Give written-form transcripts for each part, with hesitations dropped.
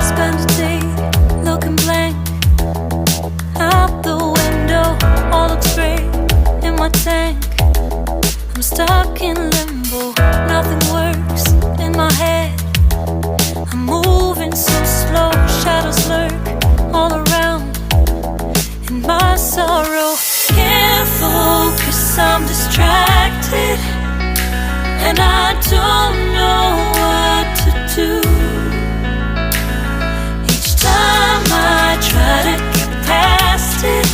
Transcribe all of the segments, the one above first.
Spend a day looking blank out the window, all looks great in my tank. I'm stuck in limbo, nothing works in my head. I'm moving so slow, shadows lurk all around. In my sorrow, can't focus, I'm distracted, and I don't know what to do. Each time I try to get past it,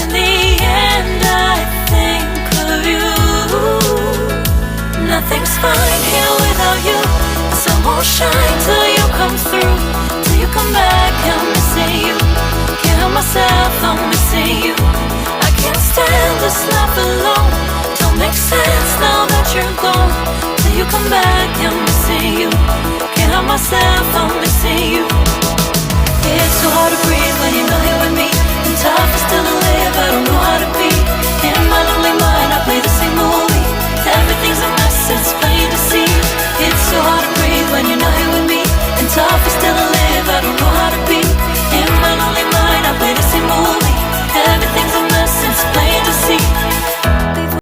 in the end I think of you. Nothing's fine here without you. The sun won't shine till you come through. Till you come back, I'm missing you. Can't help myself, I'm missing you. I can't stand this life alone. Don't make sense now that you're gone. Till you come back, I'm missing you. Can't help myself, I'm missing you. It's so hard to breathe when you're not here with me, and tough is still alive.